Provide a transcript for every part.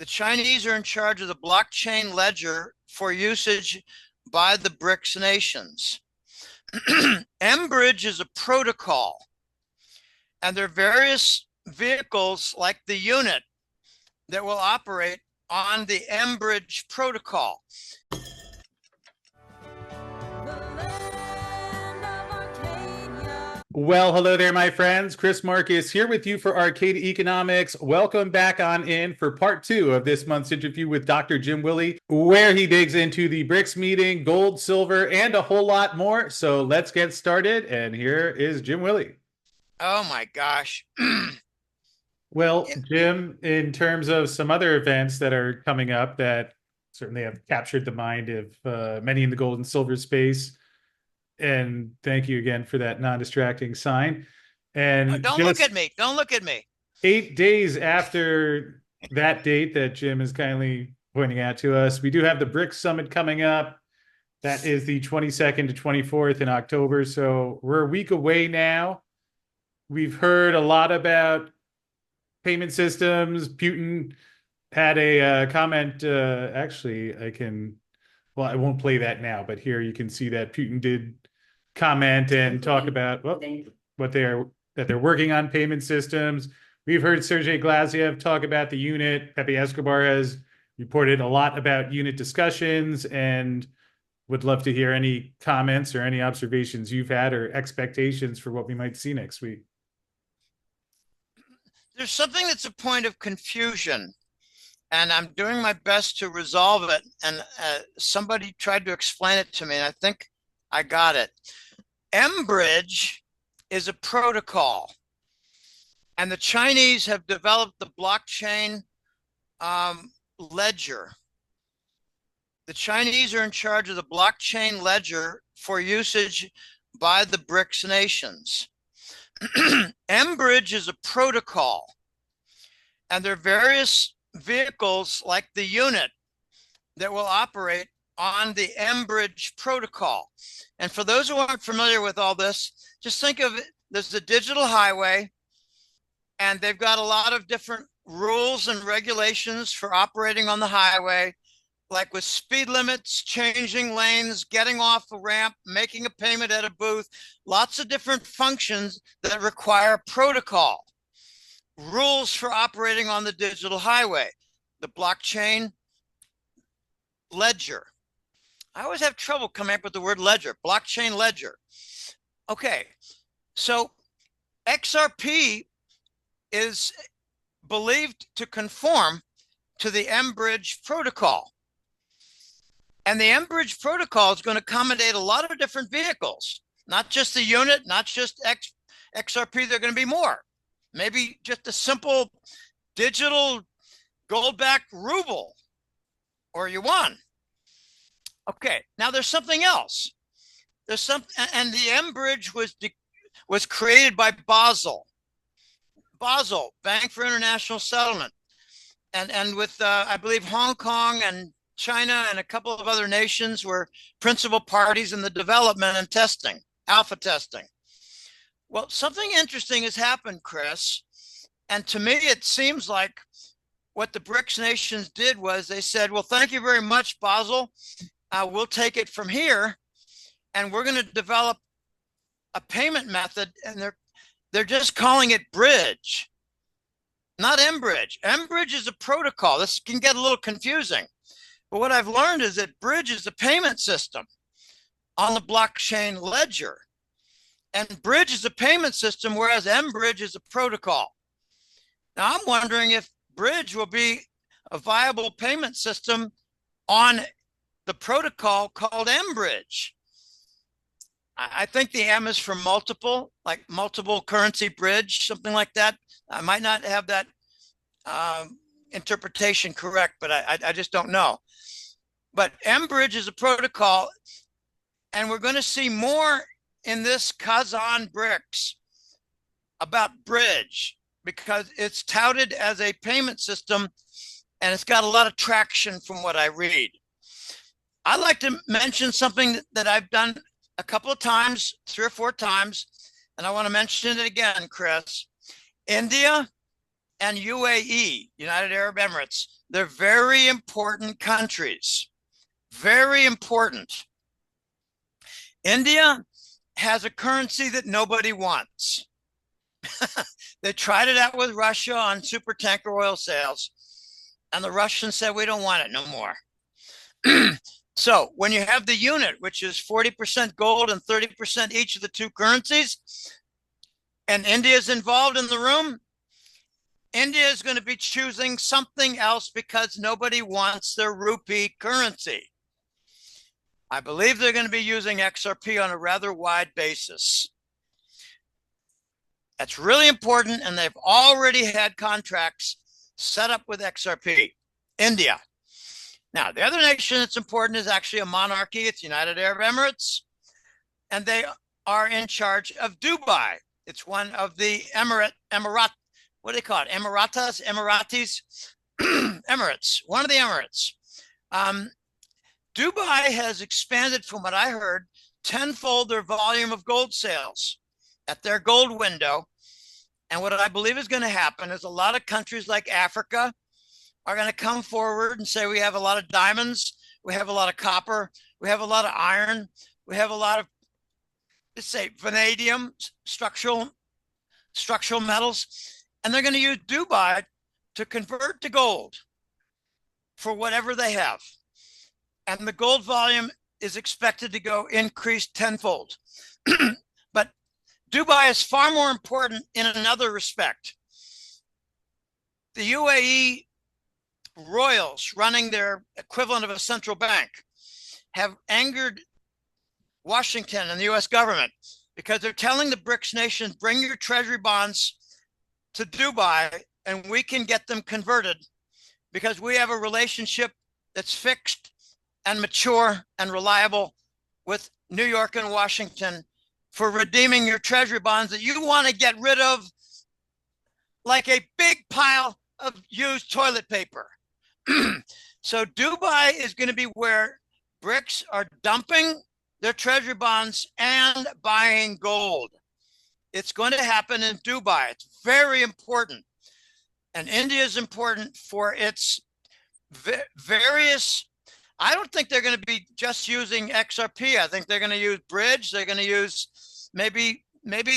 The Chinese are in charge of the blockchain ledger for usage by the BRICS nations. mBridge is a protocol, and there are various vehicles like the unit that will operate on the mBridge protocol. Well, hello there, my friends. Chris Marcus here with you for Arcadia Economics. Welcome back on in for part 2 of this month's interview with Dr. Jim Willie, where he digs into the BRICS meeting, gold, silver, and a whole lot more. So let's get started. And here is Jim Willie. Oh my gosh. Well, Jim, in terms of some other events that are coming up that certainly have captured the mind of many in the gold and silver space, and thank you again for that non-distracting sign. And don't look at me. Don't look at me. 8 days after that date that Jim is kindly pointing out to us, we do have the BRICS Summit coming up. That is the 22nd to 24th in October. So we're a week away now. We've heard a lot about payment systems. Putin had a comment. Actually, I won't play that now, but here you can see that Putin did comment and talk about that they're working on payment systems. We've heard Sergey Glaziev talk about the unit. Pepe Escobar has reported a lot about unit discussions, and would love to hear any comments or any observations you've had or expectations for what we might see next week. There's something that's a point of confusion, and I'm doing my best to resolve it. And somebody tried to explain it to me, and I think I got it. mBridge is a protocol, and the Chinese have developed the blockchain ledger. The Chinese are in charge of the blockchain ledger for usage by the BRICS nations. mBridge is a protocol, and there are various vehicles like the unit that will operate on the mBridge protocol. And for those who aren't familiar with all this, just think of it, there's a digital highway, and they've got a lot of different rules and regulations for operating on the highway, like with speed limits, changing lanes, getting off a ramp, making a payment at a booth, lots of different functions that require protocol. Rules for operating on the digital highway, the blockchain ledger. I always have trouble coming up with the word ledger, blockchain ledger. Okay, so XRP is believed to conform to the mBridge protocol. And the mBridge protocol is going to accommodate a lot of different vehicles, not just the unit, not just XRP, there are going to be more. Maybe just a simple digital gold-backed ruble or yuan. Okay, now there's something else. And the mBridge was created by Basel, Bank for International Settlement, and with I believe Hong Kong and China and a couple of other nations were principal parties in the development and testing, alpha testing. Well, something interesting has happened, Chris, and to me it seems like what the BRICS nations did was they said, well, thank you very much, Basel. We'll take it from here, and we're going to develop a payment method, and they're just calling it bridge, not mBridge. mBridge is a protocol. This can get a little confusing, but what I've learned is that bridge is a payment system on the blockchain ledger, and bridge is a payment system, whereas mBridge is a protocol. Now I'm wondering if bridge will be a viable payment system on the protocol called mBridge. I think the M is for multiple, like multiple currency bridge, something like that. I might not have that interpretation correct, but I just don't know. But mBridge is a protocol, and we're going to see more in this Kazan BRICS about bridge, because it's touted as a payment system, and it's got a lot of traction from what I read. I'd like to mention something that I've done a couple of times, 3 or 4 times, and I want to mention it again, Chris. India and UAE, United Arab Emirates. They're very important countries. Very important. India has a currency that nobody wants. They tried it out with Russia on super tanker oil sales, and the Russians said, we don't want it no more. So when you have the unit, which is 40% gold and 30% each of the two currencies, and India is involved in the room, India is going to be choosing something else because nobody wants their rupee currency. I believe they're going to be using XRP on a rather wide basis. That's really important, and they've already had contracts set up with XRP. India. Now, the other nation that's important is actually a monarchy. It's United Arab Emirates, and they are in charge of Dubai. It's one of the what do they call it? Emiratis, Emirates, one of the Emirates. Dubai has expanded, from what I heard, tenfold their volume of gold sales at their gold window. And what I believe is going to happen is a lot of countries like Africa are going to come forward and say, we have a lot of diamonds, we have a lot of copper, we have a lot of iron, we have a lot of, let's say, vanadium, structural metals, and they're going to use Dubai to convert to gold for whatever they have. And the gold volume is expected to go increase tenfold. But Dubai is far more important in another respect. The UAE royals running their equivalent of a central bank have angered Washington and the US government because they're telling the BRICS nations, bring your treasury bonds to Dubai and we can get them converted because we have a relationship that's fixed and mature and reliable with New York and Washington for redeeming your treasury bonds that you want to get rid of like a big pile of used toilet paper. So Dubai is going to be where BRICS are dumping their treasury bonds and buying gold. It's going to happen in Dubai. It's very important. And India is important for its various. I don't think they're going to be just using XRP. I think they're going to use Bridge. They're going to use maybe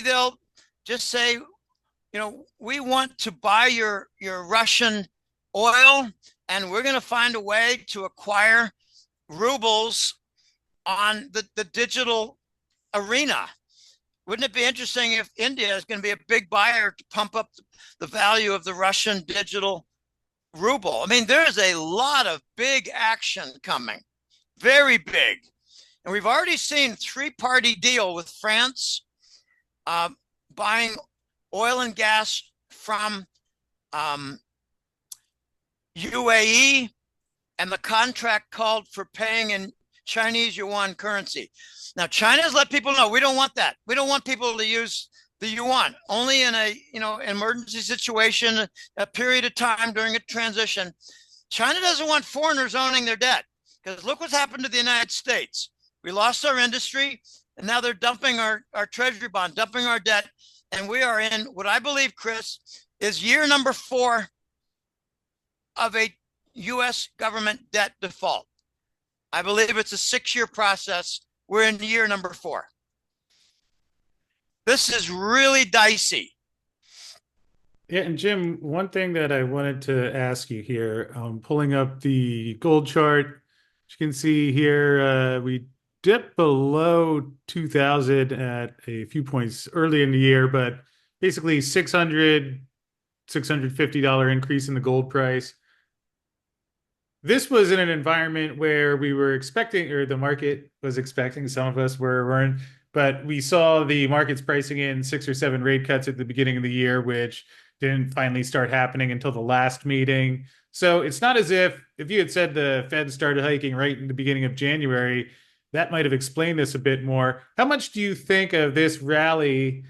they'll just say, you know, we want to buy your Russian oil, and we're going to find a way to acquire rubles on the digital arena. Wouldn't it be interesting if India is going to be a big buyer to pump up the value of the Russian digital ruble? I mean, there's a lot of big action coming, very big. And we've already seen three-party deal with France buying oil and gas from UAE, and the contract called for paying in Chinese yuan currency. Now, China has let people know we don't want that. We don't want people to use the yuan. Only in a emergency situation, a period of time during a transition. China doesn't want foreigners owning their debt because look what's happened to the United States. We lost our industry, and now they're dumping our treasury bond, dumping our debt, and we are in what I believe, Chris, is year number 4 of a U.S. government debt default. I believe it's a 6-year process. We're in year number 4. This is really dicey. Yeah, and Jim, one thing that I wanted to ask you here, pulling up the gold chart, as you can see here, we dipped below 2,000 at a few points early in the year, but basically $650 increase in the gold price. This was in an environment where we were expecting, or the market was expecting, some of us weren't, but we saw the markets pricing in 6 or 7 rate cuts at the beginning of the year, which didn't finally start happening until the last meeting. So it's not as if you had said the Fed started hiking right in the beginning of January, that might have explained this a bit more. How much do you think of this rally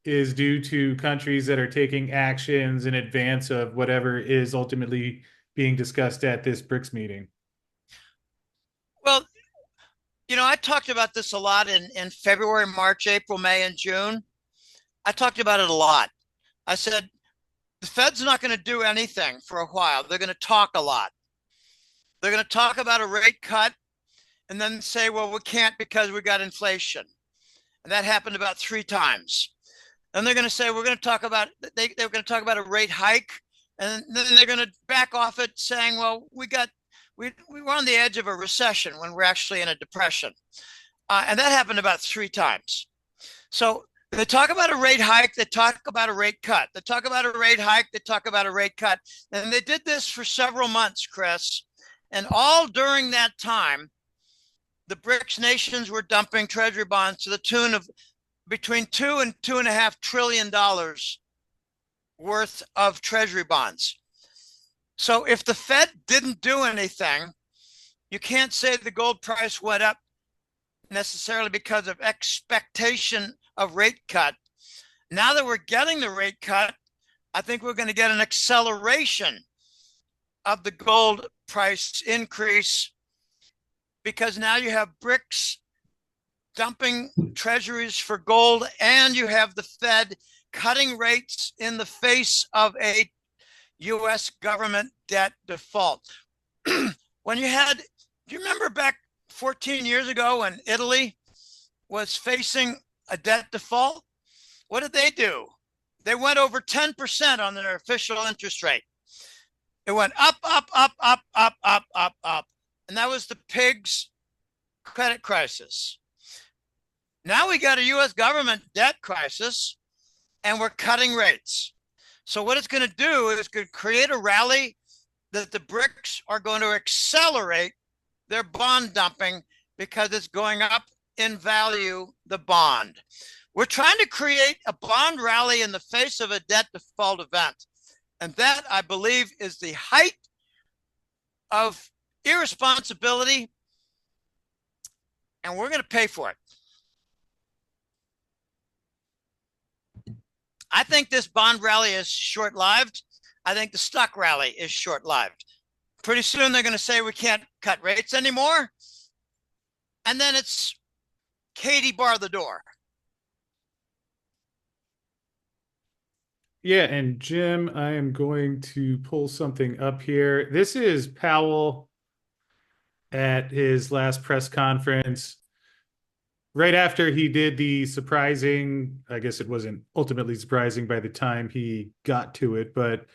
is due to countries that are taking actions in advance of whatever is ultimately being discussed at this BRICS meeting? Well, I talked about this a lot in February, March, April, May, and June. I talked about it a lot. I said, the Fed's not going to do anything for a while. They're going to talk a lot. They're going to talk about a rate cut and then say, well, we can't because we got inflation. And that happened about 3 times. And they're going to say, we're going to talk about, they're going to talk about a rate hike. And then they're going to back off it saying, well, we were on the edge of a recession when we're actually in a depression. And that happened about 3 times. So they talk about a rate hike, they talk about a rate cut. They talk about a rate hike, they talk about a rate cut. And they did this for several months, Chris. And all during that time, the BRICS nations were dumping Treasury bonds to the tune of between $2 and $2.5 trillion worth of Treasury bonds. So if the Fed didn't do anything, you can't say the gold price went up necessarily because of expectation of rate cut. Now that we're getting the rate cut, I think we're going to get an acceleration of the gold price increase, because now you have BRICS dumping treasuries for gold, and you have the Fed cutting rates in the face of a U.S. government debt default. When you had, do you remember back 14 years ago when Italy was facing a debt default? What did they do? They went over 10% on their official interest rate. It went up, up, up, up, up, up, up, up. And that was the pigs' credit crisis. Now we got a U.S. government debt crisis, and we're cutting rates. So what it's going to do is going to create a rally that the BRICS are going to accelerate their bond dumping because it's going up in value, the bond. We're trying to create a bond rally in the face of a debt default event. And that, I believe, is the height of irresponsibility, and we're going to pay for it. I think this bond rally is short-lived. I think the stock rally is short-lived. Pretty soon they're going to say we can't cut rates anymore. And then it's Katie bar the door. Yeah, and Jim, I am going to pull something up here. This is Powell at his last press conference, right after he did the surprising, I guess it wasn't ultimately surprising by the time he got to it, but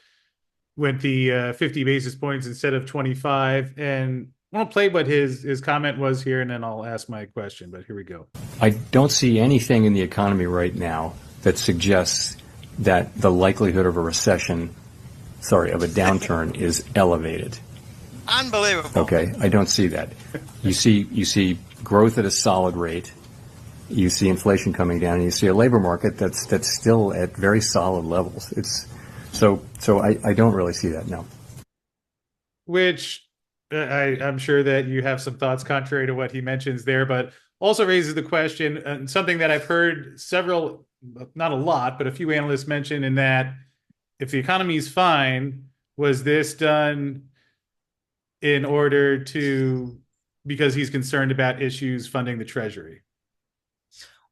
went the 50 basis points instead of 25. And I want to play what his comment was here, and then I'll ask my question, but here we go. I don't see anything in the economy right now that suggests that the likelihood of a recession, of a downturn is elevated. Unbelievable. Okay, I don't see that. You see growth at a solid rate. You see inflation coming down, and you see a labor market that's still at very solid levels. So I don't really see that, no. Which I'm sure that you have some thoughts contrary to what he mentions there, but also raises the question, and something that I've heard several, not a lot, but a few analysts mention, in that if the economy is fine, was this done in order to, because he's concerned about issues funding the Treasury?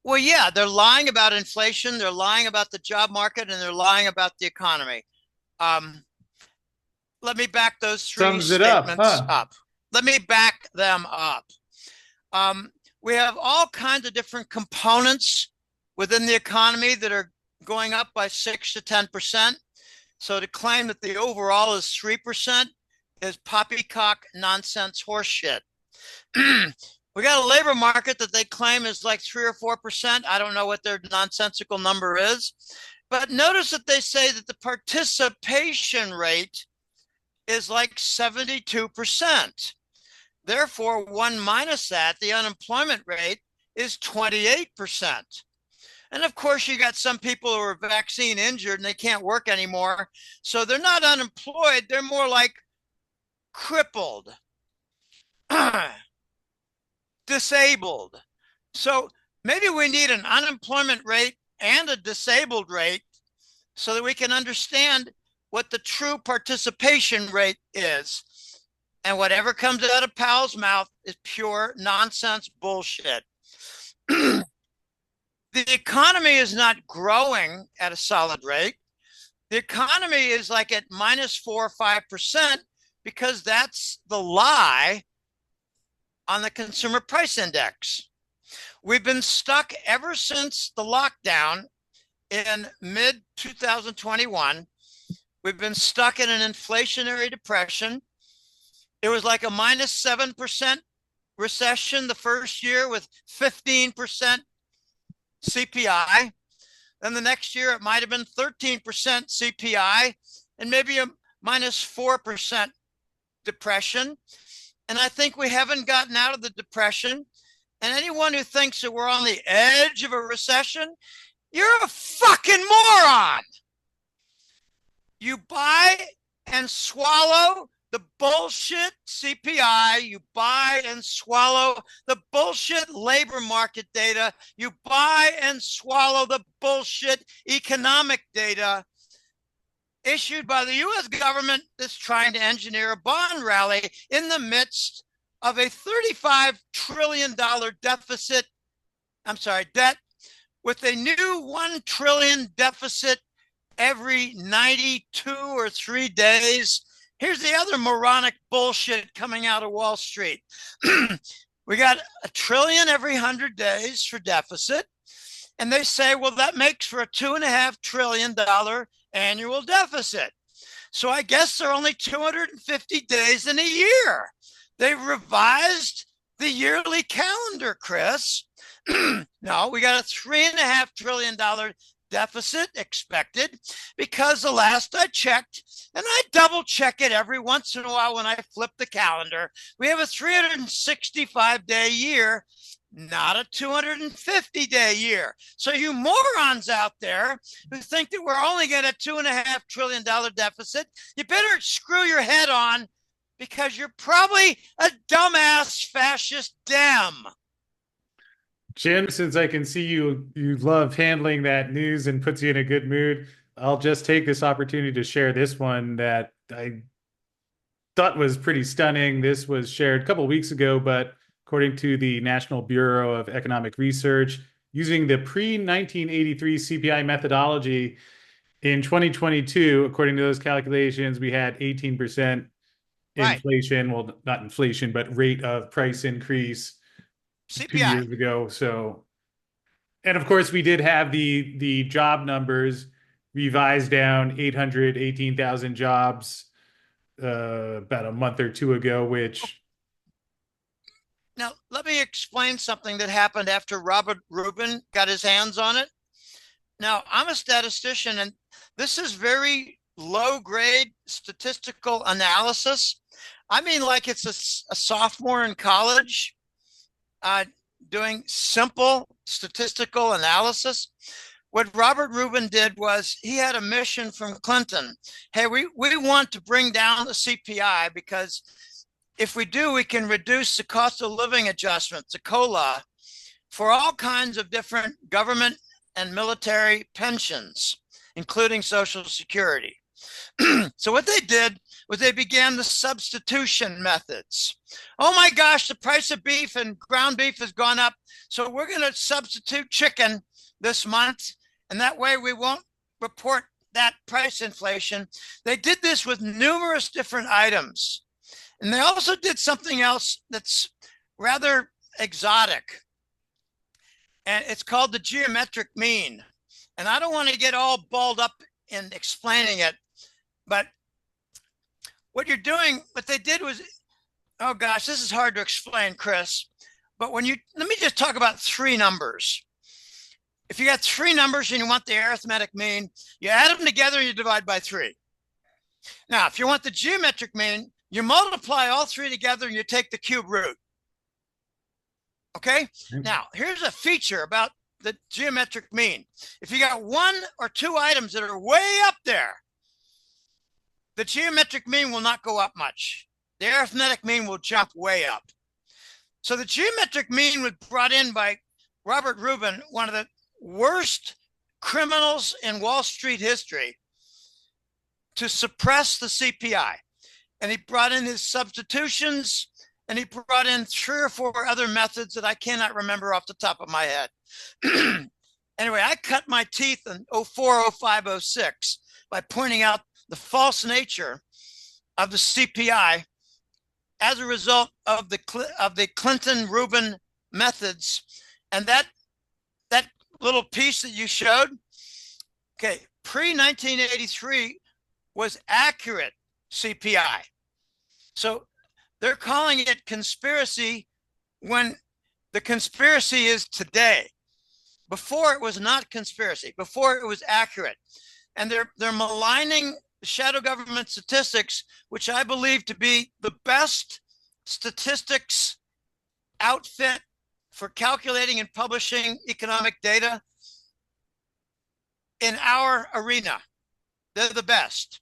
Well, yeah, they're lying about inflation, they're lying about the job market, and they're lying about the economy. Let me back those three statements up. Let me back them up. We have all kinds of different components within the economy that are going up by 6 to 10%. So to claim that the overall is 3% is poppycock nonsense horseshit. We got a labor market that they claim is like 3 or 4%. I don't know what their nonsensical number is. But notice that they say that the participation rate is like 72%. Therefore, 1 minus that, the unemployment rate is 28%. And of course, you got some people who are vaccine injured and they can't work anymore. So they're not unemployed. They're more like crippled, disabled. So maybe we need an unemployment rate and a disabled rate so that we can understand what the true participation rate is. And whatever comes out of Powell's mouth is pure nonsense bullshit. The economy is not growing at a solid rate. The economy is like at -4 or 5% because that's the lie on the consumer price index. We've been stuck ever since the lockdown in mid 2021. We've been stuck in an inflationary depression. It was like a -7% recession the first year with 15% CPI. Then the next year it might have been 13% CPI and maybe a -4% depression. And I think we haven't gotten out of the depression. And anyone who thinks that we're on the edge of a recession, you're a fucking moron. You buy and swallow the bullshit CPI, you buy and swallow the bullshit labor market data, you buy and swallow the bullshit economic data issued by the US government that's trying to engineer a bond rally in the midst of a $35 trillion deficit, debt, with a new 1 trillion deficit every 92 or 3 days. Here's the other moronic bullshit coming out of Wall Street. We got $1 trillion every 100 days for deficit. And they say, well, that makes for a $2.5 trillion annual deficit. So I guess there are only 250 days in a year. They revised the yearly calendar, Chris. No, we got a $3.5 trillion deficit expected because the last I checked, and I double check it every once in a while when I flip the calendar, we have a 365-day year, not a 250-day year. So you morons out there who think that we're only getting a $2.5 trillion deficit, you better screw your head on because you're probably a dumbass fascist Dem. Jim, since I can see you love handling that news and puts you in a good mood, I'll just take this opportunity to share this one that I thought was pretty stunning. This was shared a couple of weeks ago, but according to the National Bureau of Economic Research, using the pre-1983 CPI methodology in 2022, according to those calculations, we had 18% inflation. Right. Well, not inflation, but rate of price increase. CPI. 2 years ago. So, and of course, we did have the job numbers revised down, 818,000 jobs about a month or two ago, which. Now, let me explain something that happened after Robert Rubin got his hands on it. Now, I'm a statistician, and this is very low-grade statistical analysis. I mean, like it's a sophomore in college. Doing simple statistical analysis. What Robert Rubin did was he had a mission from Clinton. Hey, we want to bring down the CPI because if we do, we can reduce the cost of living adjustments, the COLA, for all kinds of different government and military pensions, including Social Security. So what they did was they began the substitution methods. Oh my gosh, the price of beef and ground beef has gone up. So we're going to substitute chicken this month. And that way we won't report that price inflation. They did this with numerous different items. And they also did something else that's rather exotic. And it's called the geometric mean. And I don't want to get all balled up in explaining it, but what they did was, oh gosh, this is hard to explain, Chris. But let me just talk about 3 numbers. If you got 3 numbers and you want the arithmetic mean, you add them together and you divide by 3. Now, if you want the geometric mean, you multiply all 3 together and you take the cube root. Okay? Now, here's a feature about the geometric mean. If you got 1 or 2 items that are way up there, the geometric mean will not go up much. The arithmetic mean will jump way up. So the geometric mean was brought in by Robert Rubin, one of the worst criminals in Wall Street history, to suppress the CPI. And he brought in his substitutions, and he brought in 3 or 4 other methods that I cannot remember off the top of my head. Anyway, I cut my teeth in 04, 05, 06. by pointing out the false nature of the CPI as a result of the Clinton-Rubin methods. And that little piece that you showed, okay, pre-1983 was accurate CPI. So they're calling it conspiracy when the conspiracy is today. Before it was not conspiracy. Before it was accurate. And they're maligning shadow government statistics, which I believe to be the best statistics outfit for calculating and publishing economic data in our arena. They're the best.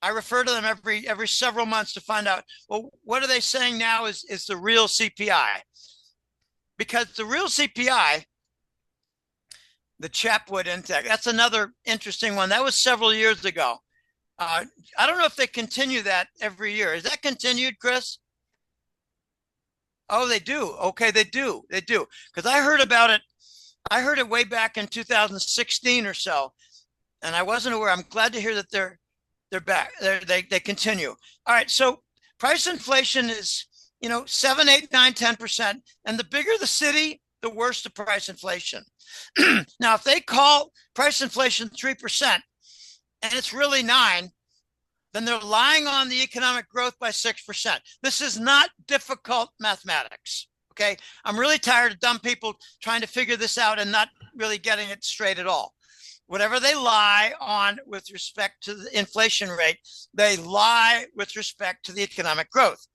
I refer to them every several months to find out, well, what are they saying now is the real CPI? Because the real CPI, the Chapwood Index, that's another interesting one. That was several years ago. I don't know if they continue that every year. Is that continued, Chris? Oh, they do. Okay, they do. They do. Because I heard about it. I heard it way back in 2016 or so, and I wasn't aware. I'm glad to hear that they're back. They continue. All right. So price inflation is 7, 8, 9, 10%, and the bigger the city, the worse the price inflation. Now, if they call price inflation 3% and it's really 9%, then they're lying on the economic growth by 6%. This is not difficult mathematics. Okay. I'm really tired of dumb people trying to figure this out and not really getting it straight at all. Whatever they lie on with respect to the inflation rate, they lie with respect to the economic growth.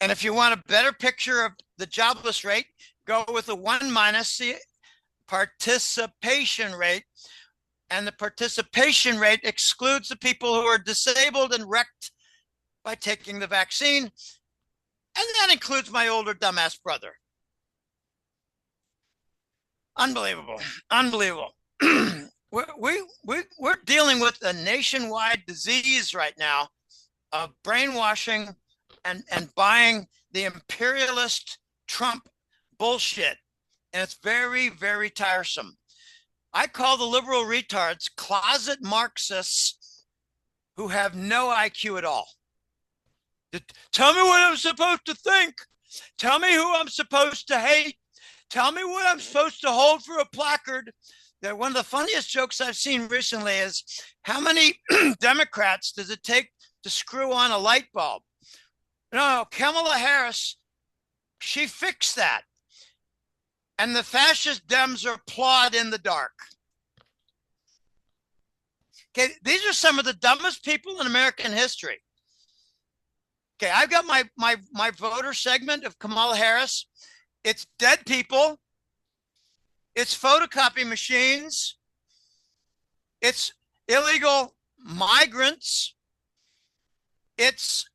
And if you want a better picture of the jobless rate, go with the 1 minus the participation rate. And the participation rate excludes the people who are disabled and wrecked by taking the vaccine. And that includes my older dumbass brother. Unbelievable. Unbelievable. We're dealing with a nationwide disease right now of brainwashing and buying the imperialist Trump bullshit. And it's very, very tiresome. I call the liberal retards closet Marxists who have no IQ at all. Tell me what I'm supposed to think. Tell me who I'm supposed to hate. Tell me what I'm supposed to hold for a placard. One of the funniest jokes I've seen recently is how many Democrats does it take to screw on a light bulb? No, Kamala Harris, she fixed that. And the fascist Dems are applaud in the dark. Okay, these are some of the dumbest people in American history. Okay, I've got my voter segment of Kamala Harris. It's dead people. It's photocopy machines. It's illegal migrants. It's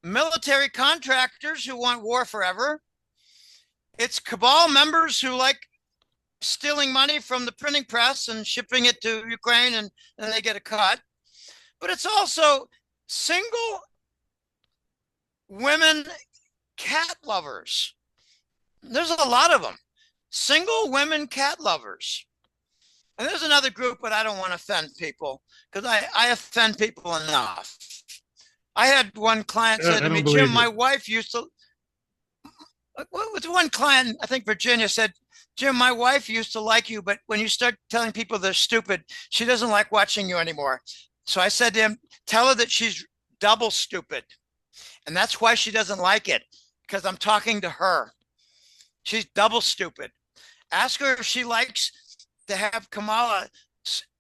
military contractors who want war forever. It's cabal members who like stealing money from the printing press and shipping it to Ukraine, and then they get a cut. But it's also single women cat lovers. There's a lot of them. Single women cat lovers. And there's another group, but I don't want to offend people because I offend people enough. I had one client said to me, Jim, my wife used to, with one client, I think Virginia said, Jim, my wife used to like you, but when you start telling people they're stupid, she doesn't like watching you anymore. So I said to him, tell her that she's double stupid. And that's why she doesn't like it, because I'm talking to her. She's double stupid. Ask her if she likes to have Kamala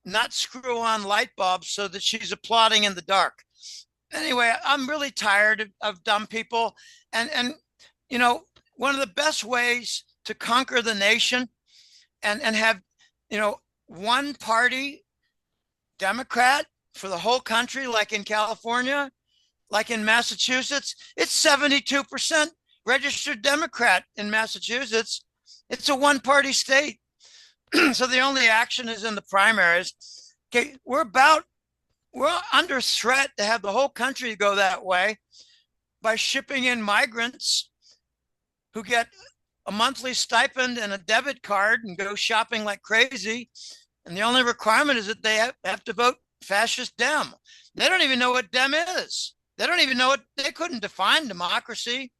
not screw on light bulbs so that she's applauding in the dark. Anyway, I'm really tired of dumb people. And one of the best ways to conquer the nation and have, one party Democrat for the whole country, like in California, like in Massachusetts, it's 72% registered Democrat in Massachusetts. It's a one-party state. So the only action is in the primaries. Okay, we're under threat to have the whole country go that way by shipping in migrants who get a monthly stipend and a debit card and go shopping like crazy. And the only requirement is that they have to vote fascist Dem. They don't even know what Dem is. They don't even know they couldn't define democracy.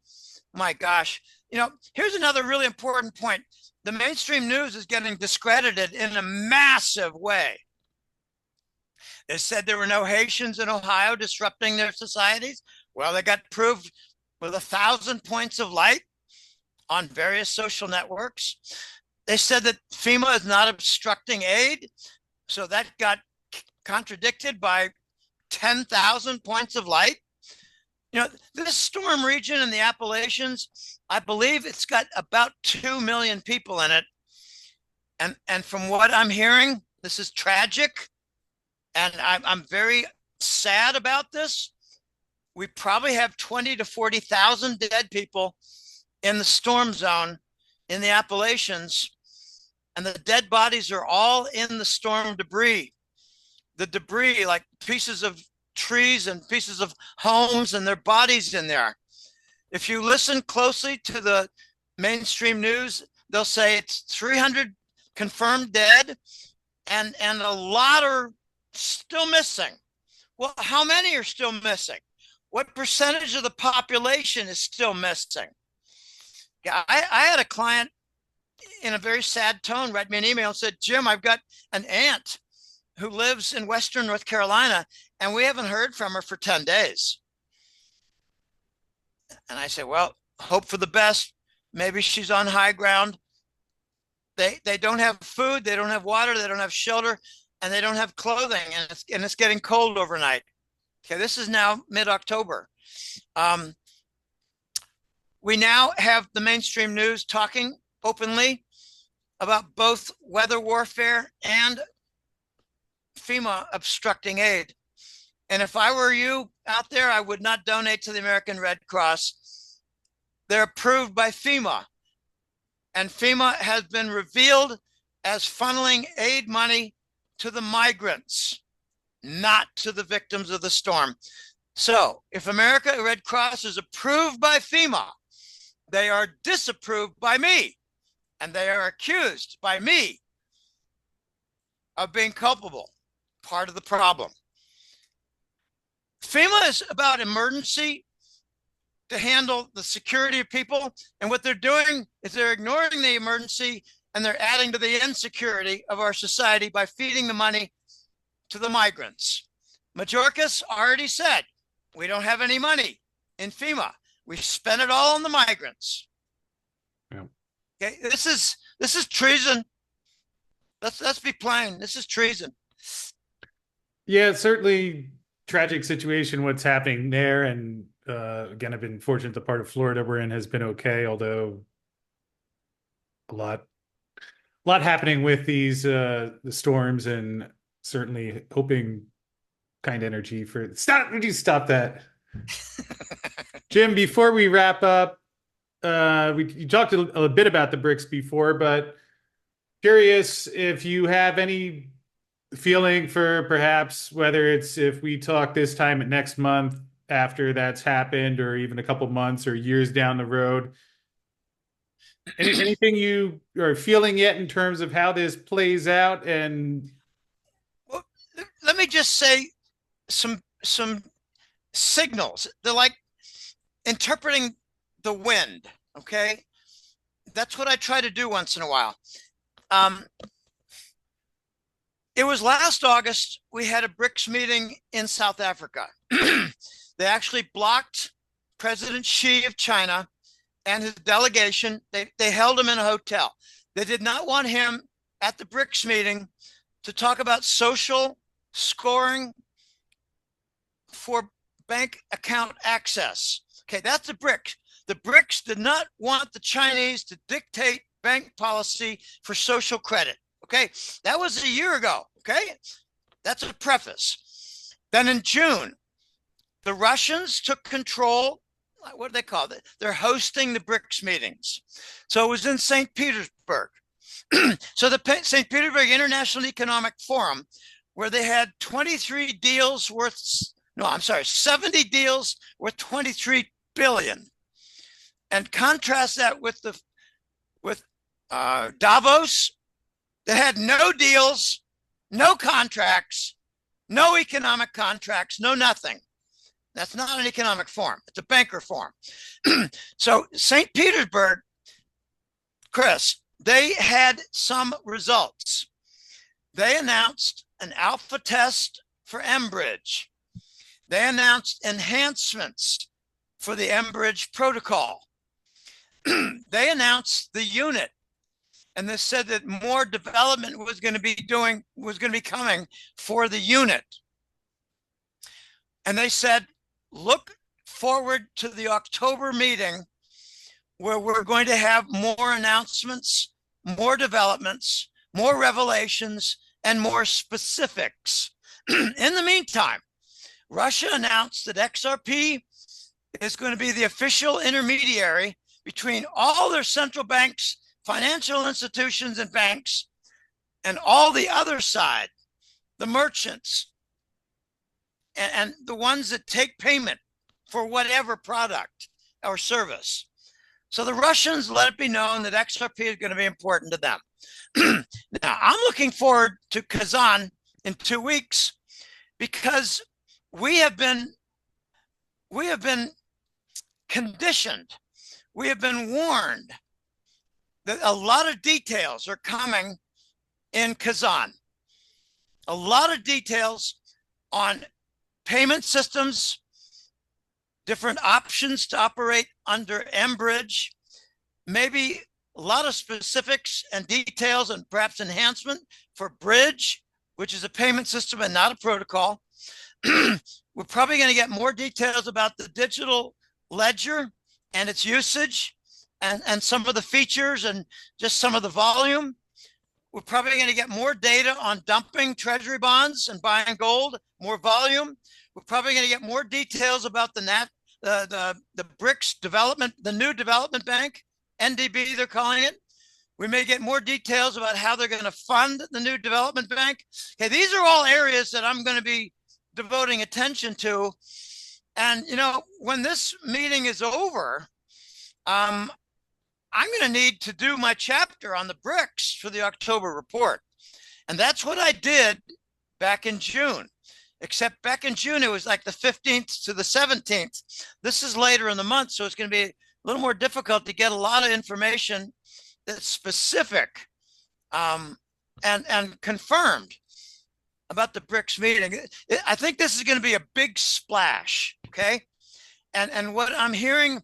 My gosh. Here's another really important point. The mainstream news is getting discredited in a massive way. They said there were no Haitians in Ohio disrupting their societies. Well, they got proved with 1,000 points of light on various social networks. They said that FEMA is not obstructing aid. So that got contradicted by 10,000 points of light. This storm region in the Appalachians, I believe it's got about 2 million people in it. And from what I'm hearing, this is tragic. And I'm very sad about this. We probably have 20 to 40,000 dead people in the storm zone in the Appalachians. And the dead bodies are all in the storm debris. The debris, like pieces of trees and pieces of homes, and their bodies in there. If you listen closely to the mainstream news, they'll say it's 300 confirmed dead, and a lot are still missing. Well, how many are still missing? What percentage of the population is still missing? Yeah, I had a client in a very sad tone write me an email and said, Jim, I've got an aunt who lives in Western North Carolina, and we haven't heard from her for 10 days. And I said, well, hope for the best. Maybe she's on high ground. They don't have food, they don't have water, they don't have shelter, and they don't have clothing, and it's getting cold overnight. Okay, this is now mid-October. We now have the mainstream news talking openly about both weather warfare and FEMA obstructing aid. And if I were you out there, I would not donate to the American Red Cross. They're approved by FEMA. And FEMA has been revealed as funneling aid money to the migrants, not to the victims of the storm. So if American Red Cross is approved by FEMA, they are disapproved by me, and they are accused by me of being culpable, part of the problem. FEMA is about emergency to handle the security of people, and what they're doing is they're ignoring the emergency and they're adding to the insecurity of our society by feeding the money to the migrants. Mayorkas already said, we don't have any money in FEMA. We spent it all on the migrants. Yeah. Okay, this is treason. Let's be plain. This is treason. Yeah, certainly tragic situation what's happening there, and again, I've been fortunate the part of Florida we're in has been okay, although a lot happening with these the storms, and certainly hoping kind energy for would you stop that? Jim, before we wrap up, you talked a bit about the BRICS before, but curious if you have any feeling for perhaps whether it's if we talk this time next month after that's happened, or even a couple months or years down the road, anything you are feeling yet in terms of how this plays out? And well, let me just say some signals. They're like interpreting the wind. Okay, that's what I try to do once in a while. It was last August, we had a BRICS meeting in South Africa. They actually blocked President Xi of China and his delegation. They held him in a hotel. They did not want him at the BRICS meeting to talk about social scoring for bank account access. Okay, that's the BRICS. The BRICS did not want the Chinese to dictate bank policy for social credit. Okay, that was a year ago. Okay, that's a preface. Then in June, the Russians took control. What do they call it? They're hosting the BRICS meetings. So it was in St. Petersburg. So the St. Petersburg International Economic Forum, where they had 23 deals worth, 70 deals worth 23 billion. And contrast that with Davos, that had no deals, no contracts, No economic contracts, no nothing. That's not an economic form. It's a banker form. So St. Petersburg, Chris, they had some results. They announced an alpha test for mBridge. They announced enhancements for the mBridge protocol. They announced the unit, and they said that more development was going to be coming for the unit. And they said, look forward to the October meeting where we're going to have more announcements, more developments, more revelations, and more specifics. In the meantime, Russia announced that XRP is going to be the official intermediary between all their central banks, financial institutions, and banks, and all the other side, the merchants, and the ones that take payment for whatever product or service. So the Russians let it be known that XRP is going to be important to them. Now, I'm looking forward to Kazan in 2 weeks because we have been conditioned, we have been warned that a lot of details are coming in Kazan. A lot of details on payment systems, different options to operate under mBridge, maybe a lot of specifics and details and perhaps enhancement for Bridge, which is a payment system and not a protocol. We're probably going to get more details about the digital ledger and its usage and some of the features and just some of the volume. We're probably going to get more data on dumping Treasury bonds and buying gold, more volume. We're probably going to get more details about the BRICS development, the new development bank, NDB they're calling it. We may get more details about how they're going to fund the new development bank. Okay, these are all areas that I'm going to be devoting attention to. And, you know, when this meeting is over, I'm going to need to do my chapter on the BRICS for the October report. And that's what I did back in June. Except back in June, it was like the 15th to the 17th. This is later in the month, so it's going to be a little more difficult to get a lot of information that's specific and confirmed about the BRICS meeting. I think this is going to be a big splash, okay? And what I'm hearing,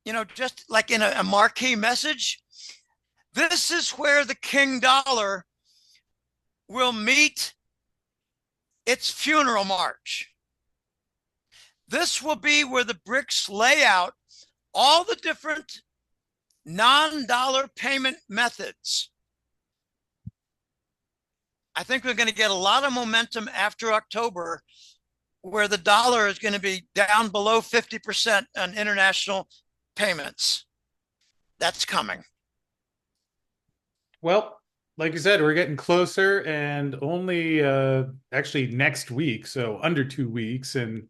you know, just like in a marquee message, this is where the King Dollar will meet its funeral march. This will be where the BRICS lay out all the different non-dollar payment methods. I think we're going to get a lot of momentum after October where the dollar is going to be down below 50% on international payments. That's coming. Well, like you said, we're getting closer and only actually next week, so under 2 weeks, and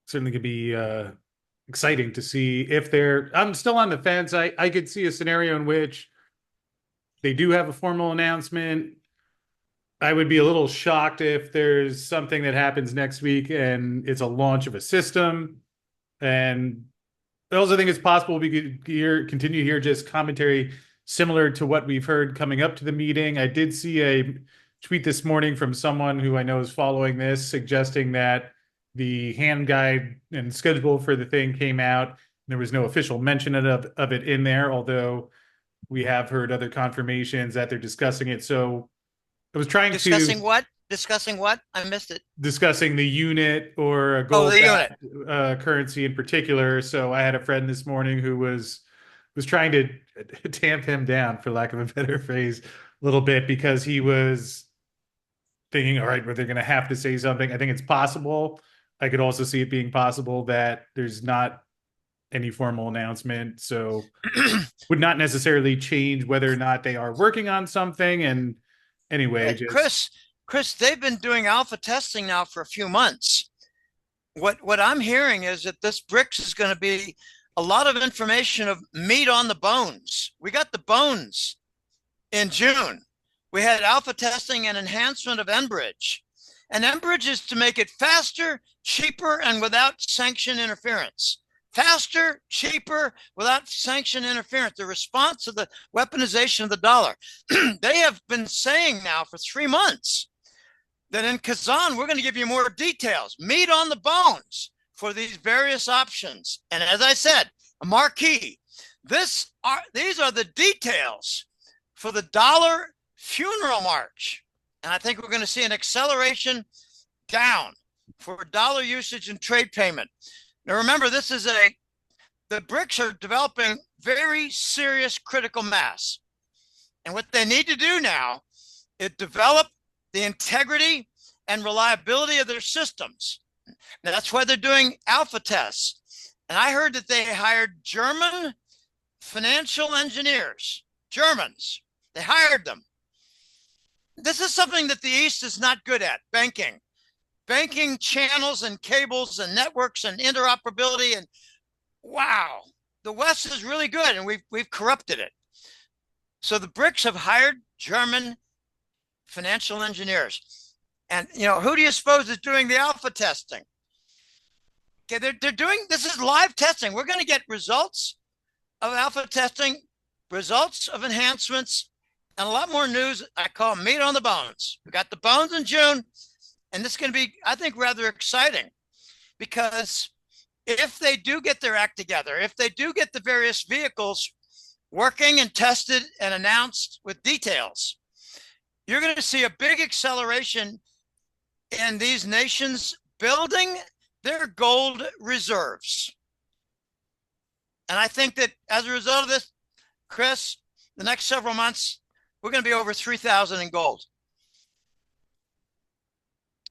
certainly could be exciting to see if I'm still on the fence. I could see a scenario in which they do have a formal announcement. I would be a little shocked if there's something that happens next week and it's a launch of a system. And I also think it's possible we could continue to hear just commentary similar to what we've heard coming up to the meeting. I did see a tweet this morning from someone who I know is following this, suggesting that the hand guide and schedule for the thing came out. There was no official mention of it in there, although we have heard other confirmations that they're discussing it. So I was trying discussing what? Discussing what? I missed it. Discussing the unit or a gold currency in particular. So I had a friend this morning who was trying to tamp him down, for lack of a better phrase, a little bit, because he was thinking, all right, well, they're going to have to say something. I think it's possible. I could also see it being possible that there's not any formal announcement. So would not necessarily change whether or not they are working on something. And anyway, Chris, they've been doing alpha testing now for a few months. What I'm hearing is that this BRICS is going to be a lot of information of meat on the bones. We got the bones in June. We had alpha testing and enhancement of mBridge. And mBridge is to make it faster, cheaper, and without sanction interference. Faster, cheaper, without sanction interference. The response to the weaponization of the dollar. They have been saying now for 3 months that in Kazan, we're going to give you more details, meat on the bones for these various options. And as I said, a marquee. These are the details for the dollar funeral march. And I think we're going to see an acceleration down for dollar usage and trade payment. Now, remember, the BRICS are developing very serious critical mass. And what they need to do now is develop the integrity and reliability of their systems. Now, that's why they're doing alpha tests. And I heard that they hired German financial engineers, Germans. They hired them. This is something that the East is not good at, banking. Banking channels and cables and networks and interoperability. And wow, the West is really good, and we've corrupted it. So the BRICS have hired German financial engineers. And, who do you suppose is doing the alpha testing? Okay, they're doing, this is live testing. We're going to get results of alpha testing, results of enhancements, and a lot more news. I call meat on the bones. We got the bones in June, and this is going to be, I think, rather exciting, because if they do get their act together, if they do get the various vehicles working and tested and announced with details, you're going to see a big acceleration in these nations building their gold reserves. And I think that as a result of this, Chris, the next several months, we're going to be over 3,000 in gold.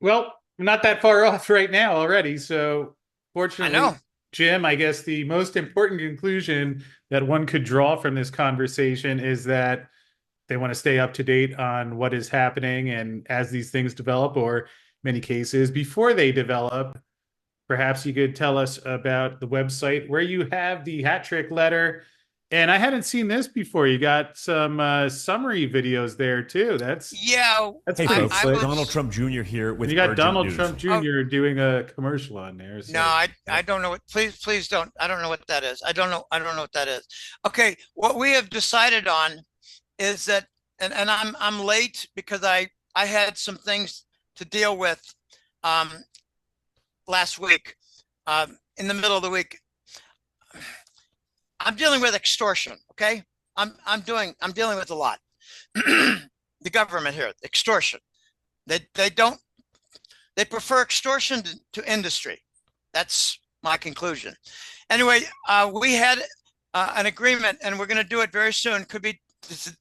Well, we're not that far off right now already. So fortunately, Jim, I guess the most important conclusion that one could draw from this conversation is that they want to stay up to date on what is happening. And as these things develop, or many cases before they develop, perhaps you could tell us about the website where you have the hat trick letter. And I hadn't seen this before. You got some summary videos there too. That's Hey folks, Donald Trump Jr. here with you got urgent Donald news. Trump Jr. doing a commercial on there. So. No, I don't know what. Please don't. I don't know what that is. I don't know what that is. Okay, what we have decided on is that, and I'm late because I had some things to deal with last week, in the middle of the week. I'm dealing with extortion. Okay, I'm dealing with a lot. The government here, extortion. They prefer extortion to industry. That's my conclusion. Anyway, we had an agreement, and we're going to do it very soon. Could be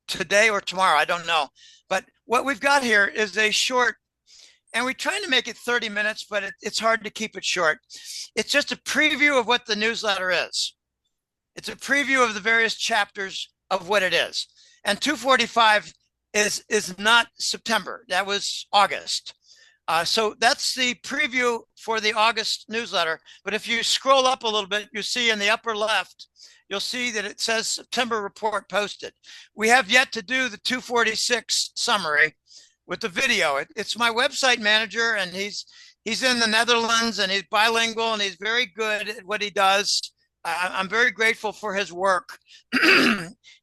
today or tomorrow. I don't know. But what we've got here is a short, and we're trying to make it 30 minutes, but it's hard to keep it short. It's just a preview of what the newsletter is. It's a preview of the various chapters of what it is. And 245 is not September. That was August. So that's the preview for the August newsletter. But if you scroll up a little bit, you see in the upper left, you'll see that it says September report posted. We have yet to do the 246 summary with the video. It's my website manager, and he's in the Netherlands, and he's bilingual, and he's very good at what he does. I'm very grateful for his work.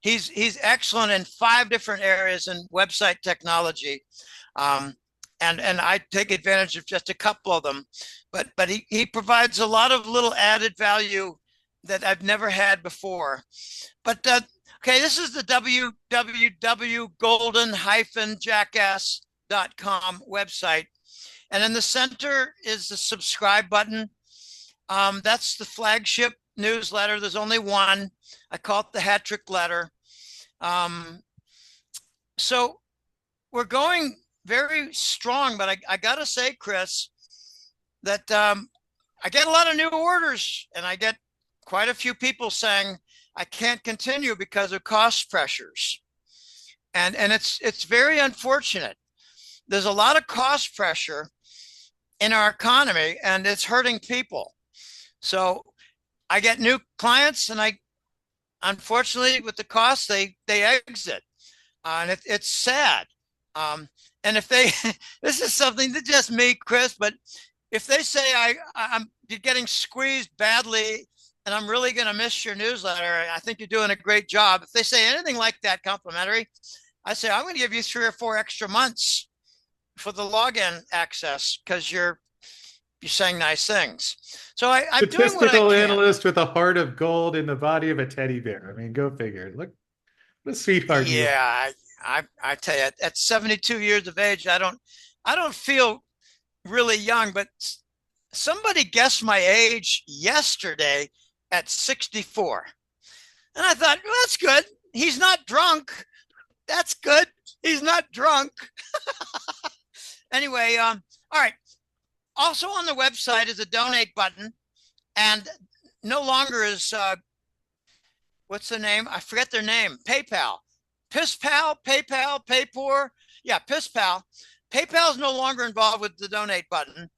He's excellent in 5 different areas in website technology. And I take advantage of just a couple of them, but he provides a lot of little added value that I've never had before. But okay, this is the www.golden-jackass.com website. And in the center is the subscribe button. That's the flagship newsletter. There's only one. I call it the hat trick letter. So we're going very strong, but I gotta say, Chris, that I get a lot of new orders, and I get quite a few people saying I can't continue because of cost pressures, and it's very unfortunate. There's a lot of cost pressure in our economy, and it's hurting people. So I get new clients, and unfortunately, with the costs, they exit, and it's sad. And if they, this is something that just me, Chris, but if they say I'm getting squeezed badly and I'm really going to miss your newsletter, I think you're doing a great job. If they say anything like that complimentary, I say, I'm going to give you 3 or 4 extra months for the login access because you're saying nice things. So I'm doing what I Statistical can. analyst with a heart of gold in the body of a teddy bear. I mean, go figure. Look, what a sweetheart you are. Yeah, I tell you, at 72 years of age, I don't feel really young, but somebody guessed my age yesterday at 64. And I thought, well, that's good. He's not drunk. That's good. He's not drunk. Anyway, all right. Also on the website is a donate button, and no longer is what's the name? I forget their name. PayPal, PissPal, PayPal, Paypor. Yeah, PissPal. PayPal is no longer involved with the donate button,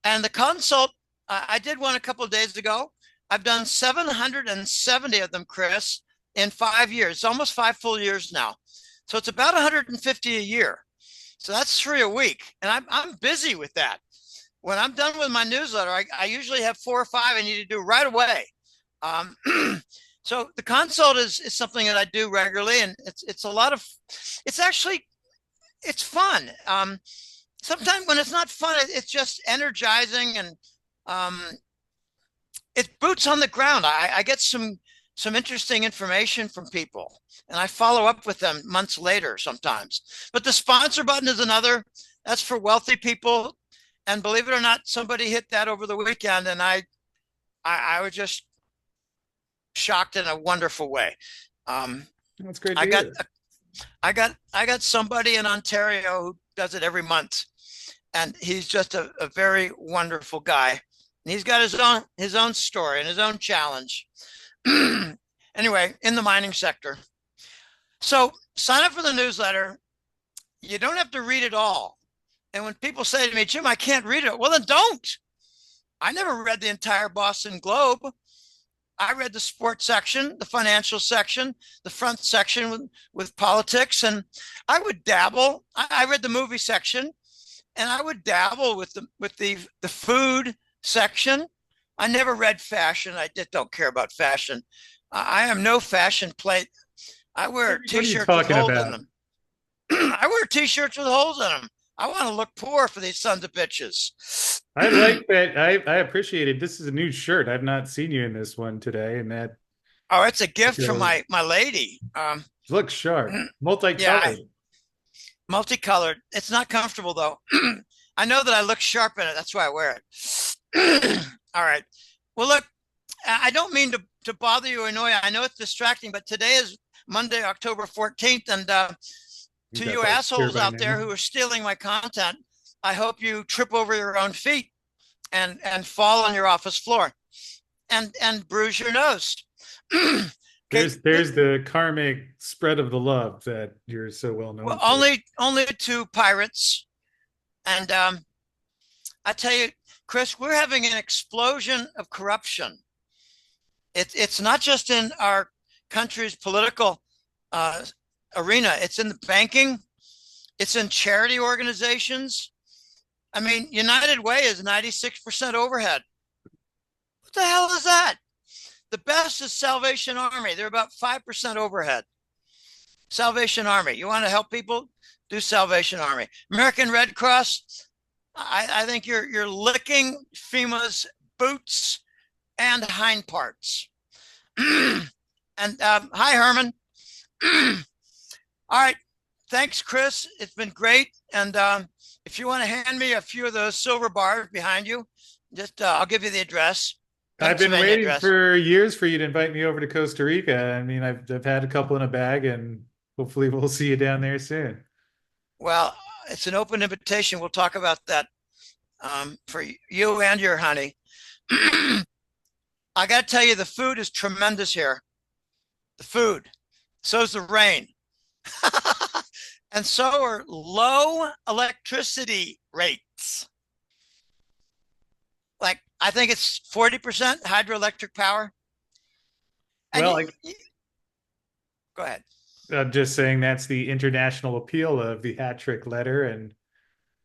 and the consult. I did one a couple of days ago. I've done 770 of them, Chris, in 5 years, almost 5 full years now. So it's about 150 a year. So that's 3 a week, and I'm busy with that. When I'm done with my newsletter, I usually have 4 or 5 I need to do right away. So the consult is something that I do regularly, and it's a lot of, it's actually, it's fun. Sometimes when it's not fun, it's just energizing, and it's boots on the ground. I get some interesting information from people, and I follow up with them months later sometimes. But the sponsor button is another. That's for wealthy people. And believe it or not, somebody hit that over the weekend, and I was just shocked in a wonderful way. That's great. I got somebody in Ontario who does it every month, and he's just a very wonderful guy. And he's got his own story and his own challenge. Anyway, in the mining sector. So sign up for the newsletter. You don't have to read it all. And when people say to me, Jim, I can't read it, well, then don't. I never read the entire Boston Globe. I read the sports section, the financial section, the front section with politics, and I would dabble. I read the movie section, and I would dabble with the food section. I never read fashion. I just don't care about fashion. I am no fashion plate. I wear t-shirts with holes in them. I wear t-shirts with holes in them. I want to look poor for these sons of bitches. I like that. I appreciate it. This is a new shirt. I've not seen you in this one today, and that. Oh, it's a gift from my lady. Looks sharp, multicolored. Yeah, multicolored. It's not comfortable though. I know that I look sharp in it. That's why I wear it. All right. Well, look, I don't mean to bother you or annoy you. I know it's distracting, but today is Monday, October 14th, and to you assholes out there who are stealing my content, I hope you trip over your own feet and fall on your office floor and bruise your nose. There's the karmic spread of the love that you're so well known for. Only 2 pirates. And I tell you, Chris, we're having an explosion of corruption. It's not just in our country's political arena. It's in the banking. It's in charity organizations. I mean, United Way is 96% overhead. What the hell is that? The best is Salvation Army. They're about 5% overhead. Salvation Army. You want to help people? Do Salvation Army. American Red Cross. I think you're licking FEMA's boots and hind parts. And hi, Herman. All right. Thanks, Chris. It's been great. And if you want to hand me a few of those silver bars behind you, just I'll give you the address. I've been waiting for years for you to invite me over to Costa Rica. I mean, I've had a couple in a bag, and hopefully we'll see you down there soon. Well, it's an open invitation. We'll talk about that for you and your honey. I got to tell you, the food is tremendous here. The food. So's the rain. And so are low electricity rates. Like, I think it's 40% hydroelectric power. And well, go ahead. I'm just saying that's the international appeal of the hat trick letter and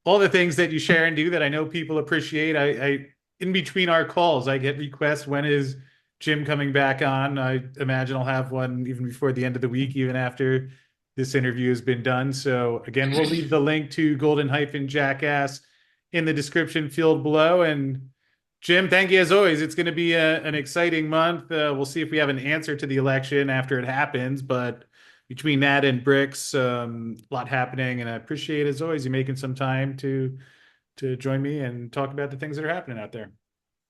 all the things that you share and do that I know people appreciate. I in between our calls, I get requests. When is Jim coming back on? I imagine I'll have one even before the end of the week, even after this interview has been done. So again, we'll leave the link to Golden-Jackass in the description field below. And Jim, thank you as always. It's going to be an exciting month. We'll see if we have an answer to the election after it happens, but between that and BRICS, a lot happening, and I appreciate as always you making some time to join me and talk about the things that are happening out there.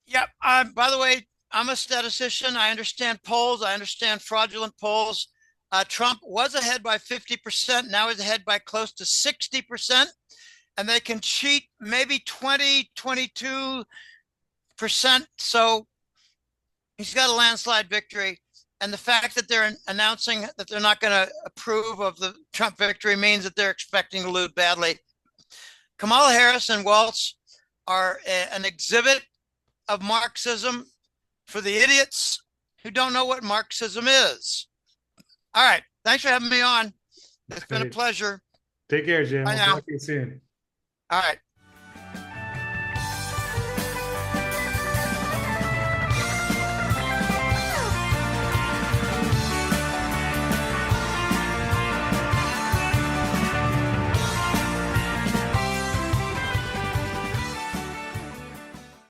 Yep. By the way, I'm a statistician. I understand polls. I understand fraudulent polls. Trump was ahead by 50%. Now he's ahead by close to 60%. And they can cheat maybe 20, 22%. So he's got a landslide victory. And the fact that they're announcing that they're not going to approve of the Trump victory means that they're expecting to lose badly. Kamala Harris and Waltz are an exhibit of Marxism for the idiots who don't know what Marxism is. All right. Thanks for having me on. It's been a pleasure. Take care, Jim. Bye now. Talk to you soon. All right.